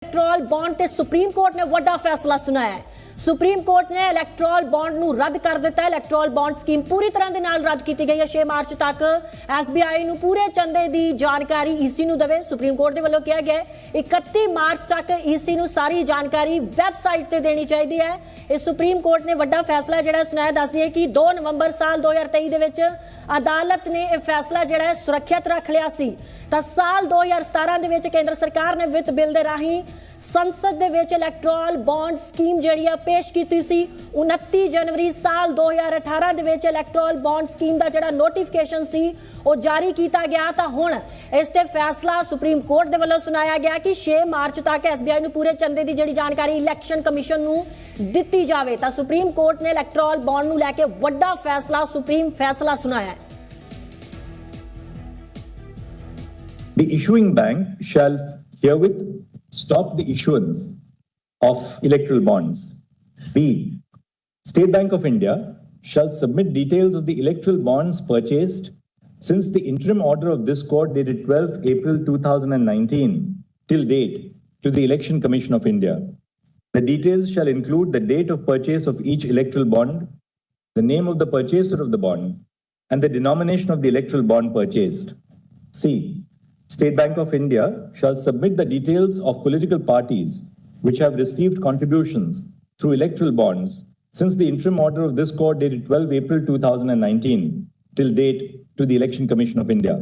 Electoral bond ते supreme court ने वड्डा फैसला सुनाया है। सुप्रीम कोर्ट ने इलेक्ट्रोल बॉन्ड नूं रद्द कर दिता है। इलेक्ट्रोल बॉन्ड स्कीम पूरी तरह दे नाल रद्द की गई है। 6 मार्च तक SBI नूं पूरे चंदे दी जानकारी EC नूं देवे। सुप्रीम कोर्ट दे वल्लों कहा गया है 31 मार्च तक EC नूं सारी जानकारी वैबसाइट से देनी चाहिए है। इस सुप्रीम कोर्ट ने वड्डा फैसला जिहड़ा सुनाया। दस दिए कि 2 नवंबर साल 2023 दे विच अदालत ने यह फैसला जिहड़ा सुरक्षित रख लिया सी। तां साल 2017 दे विच केंद्र सरकार ने वित्त बिल दे राहीं संसद दे विच इलेक्ट्रोल बॉन्ड स्कीम जिहड़ी पेश कीती सी। 29 जनवरी साल 2018 दे विच इलेक्ट्रोल बॉन्ड स्कीम दा जिहड़ा नोटिफिकेशन सी वो जारी किया गया। तां हुण इस ते फैसला सुप्रीम कोर्ट दे वल्लों सुनाया गया कि 6 मार्च तक SBI नूं पूरे चंदे दी जिहड़ी जानकारी इलेक्शन कमीशन नूं दित्ती जावे। तां सुप्रीम कोर्ट ने इलेक्ट्रोल बॉन्ड नूं लैके वड्डा फैसला सुप्रीम फैसला सुनाया है। The issuing bank shall herewith stop the issuance of electoral bonds. B. State Bank of India shall submit details of the electoral bonds purchased since the interim order of this court dated 12 April 2019 till date to the Election Commission of India. The details shall include the date of purchase of each electoral bond, the name of the purchaser of the bond, and the denomination of the electoral bond purchased. C. State Bank of India shall submit the details of political parties which have received contributions through electoral bonds since the interim order of this court dated 12 April 2019 till date to the Election Commission of India.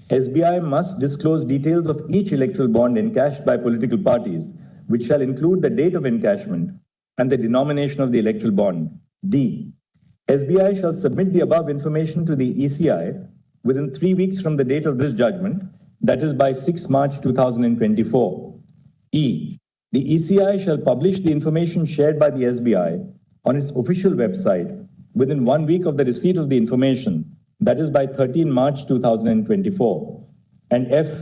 SBI must disclose details of each electoral bond encashed by political parties, which shall include the date of encashment and the denomination of the electoral bond. D. SBI shall submit the above information to the ECI within 3 weeks from the date of this judgment, that is by 6 March 2024. E. The ECI shall publish the information shared by the SBI on its official website within 1 week of the receipt of the information, that is by 13 March 2024. And F.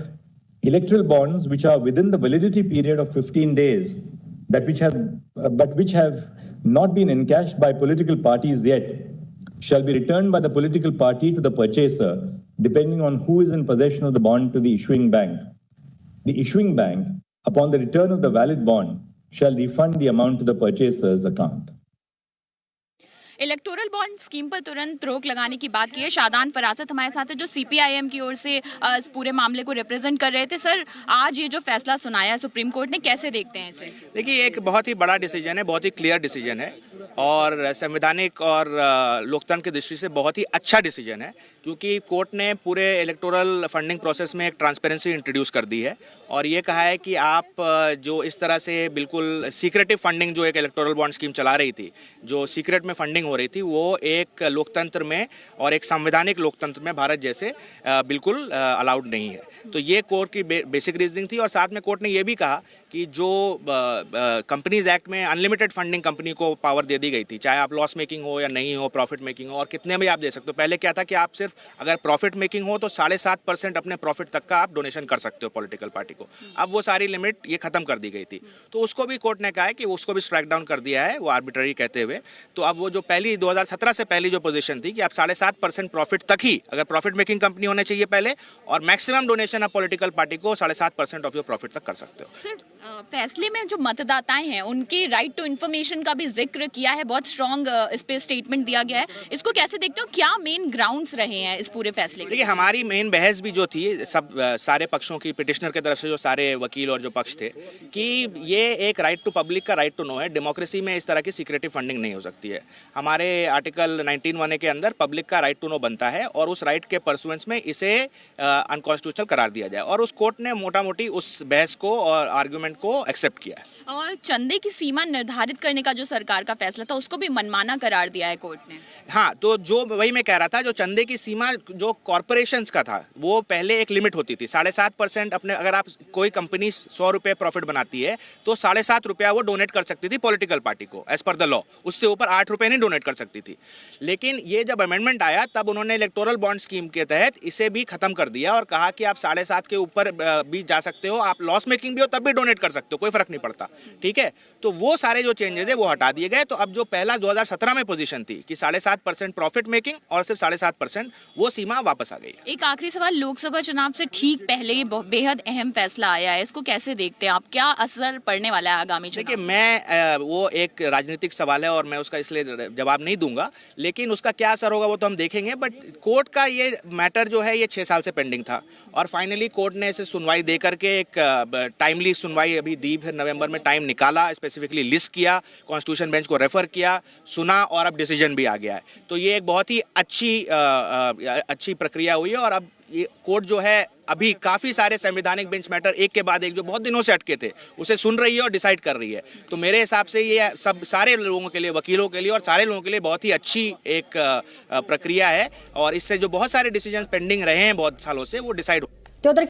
Electoral bonds which are within the validity period of 15 days but which have not been encashed by political parties yet shall be returned by the political party to the purchaser depending on who is in possession of the bond to the issuing bank. The issuing bank, upon the return of the valid bond, shall refund the amount to the purchaser's account. Electoral bond scheme पर तुरंत रोक लगाने की बात की है। शादान फरासत हमारे साथ है जो CPIM की ओर से इस पूरे मामले को रिप्रेजेंट कर रहे थे। सर, आज ये जो फैसला सुनाया सुप्रीम कोर्ट ने, कैसे देखते हैं इसे? देखिए, एक बहुत ही बड़ा डिसीजन है, बहुत ही क्लियर डिसीजन है और संवैधानिक और लोकतंत्र की दृष्टि से बहुत ही अच्छा डिसीजन है, क्योंकि कोर्ट ने पूरे इलेक्टोरल फंडिंग प्रोसेस में एक ट्रांसपेरेंसी इंट्रोड्यूस कर दी है और ये कहा है कि आप जो इस तरह से बिल्कुल सीक्रेटिव फंडिंग जो एक इलेक्टोरल बॉन्ड स्कीम चला रही थी, जो सीक्रेट में फंडिंग हो रही थी, वो एक लोकतंत्र में और एक संवैधानिक लोकतंत्र में भारत जैसे बिल्कुल अलाउड नहीं है। तो ये कोर्ट की बेसिक रीजनिंग थी और साथ में कोर्ट ने ये भी कहा कि जो कंपनीज एक्ट में अनलिमिटेड फंडिंग कंपनी को पावर दे दी गई थी, चाहे आप लॉस मेकिंग हो या नहीं हो, प्रॉफिट मेकिंग हो, और कितने भी आप दे सकते हो। पहले क्या था कि आप सिर्फ अगर प्रॉफिट मेकिंग हो तो 7.5% अपने प्रॉफिट तक का आप डोनेशन कर सकते हो पॉलिटिकल पार्टी को। अब वो सारी लिमिट ये खत्म कर दी गई थी, तो उसको भी कोर्ट ने कहा है कि उसको भी स्ट्राइक डाउन कर दिया है, वो आर्बिट्ररी कहते हुए। तो अब वो जो पहली 2017 से पहली जो पोजीशन थी कि आप 7.5% प्रॉफिट तक ही, अगर प्रॉफिट मेकिंग कंपनी होने चाहिए पहले, और मैक्सिमम डोनेशन आप पॉलिटिकल पार्टी को 7.5% ऑफ योर प्रॉफिट तक कर सकते हो। फैसले में जो मतदाताएं हैं उनके राइट टू इन्फॉर्मेशन का भी जिक्र किया है, बहुत स्ट्रॉन्ग इस पे स्टेटमेंट दिया गया है। इसको कैसे देखते हो, क्या मेन ग्राउंड्स रहे हैं इस पूरे फैसले के? देखिए, हमारी मेन बहस भी जो थी सब सारे पक्षों की, पिटिशनर की तरफ से जो सारे वकील और जो पक्ष थे, कि ये एक राइट टू पब्लिक का राइट टू नो है। डेमोक्रेसी में इस तरह की सीक्रेटिव फंडिंग नहीं हो सकती है। हमारे आर्टिकल 19(1) के अंदर पब्लिक का राइट टू नो बनता है और उस राइट के परसुएंस में इसे अनकॉन्स्टिट्यूशनल करार दिया जाए, और उस कोर्ट ने मोटा मोटी उस बहस को और आर्ग्यूमेंट को एक्सेप्ट किया है। और चंदे की सीमा निर्धारित करने का जो सरकार का फैसला था उसको भी मनमाना करार दिया है कोर्ट ने। हाँ, तो जो वही मैं कह रहा था, जो चंदे की सीमा जो कॉर्पोरेशंस का था, वो पहले एक लिमिट होती थी 7.5% अपने, अगर आप कोई कंपनी 100 रुपये प्रॉफिट बनाती है तो 7.5 रुपया वो डोनेट कर सकती थी पॉलिटिकल पार्टी को एज पर द लॉ, उससे ऊपर 8 रुपये नहीं डोनेट कर सकती थी। लेकिन ये जब अमेंडमेंट आया तब उन्होंने इलेक्टोरल बॉन्ड स्कीम के तहत इसे भी खत्म कर दिया और कहा कि आप 7.5 के ऊपर भी जा सकते हो, आप लॉस मेकिंग भी हो तब भी डोनेट कर सकते हो, कोई फर्क नहीं पड़ता। ठीक है, तो वो सारे जो चेंजेस है वो हटा दिए गए। तो अब जो पहला 2017 में पोजीशन थी कि 7.5% प्रॉफिट मेकिंग और सिर्फ 7.5%, वो सीमा वापस आ गई है। एक आखिरी सवाल, लोकसभा चुनाव से ठीक पहले ये बेहद अहम फैसला आया है, इसको कैसे देखते हैं आप? क्या असर पड़ने वाला है आगामी चुनाव? देखिए, मैं वो एक राजनीतिक सवाल है और मैं उसका इसलिए जवाब नहीं दूंगा, लेकिन उसका क्या असर होगा वो तो हम देखेंगे। बट कोर्ट का ये मैटर जो है ये 6 साल से पेंडिंग था और फाइनली कोर्ट ने इसे सुनवाई दे करके एक टाइमली सुनवाई अभी दी, फिर नवंबर में टाइम निकाला, स्पेसिफिकली लिस्ट किया, कॉन्स्टिट्यूशन बेंच को रेफर किया, सुना और अब डिसीजन भी आ गया है। तो ये एक बहुत ही अच्छी प्रक्रिया हुई है और अब ये कोर्ट जो है अभी काफी सारे संवैधानिक बेंच मैटर एक के बाद एक जो बहुत दिनों से अटके थे उसे सुन रही है और डिसाइड कर रही है। तो मेरे हिसाब से ये सब सारे लोगों के लिए, वकीलों के लिए और सारे लोगों के लिए बहुत ही अच्छी एक प्रक्रिया है और इससे जो बहुत सारे डिसीजन पेंडिंग रहे हैं बहुत सालों से वो डिसाइड तो उधर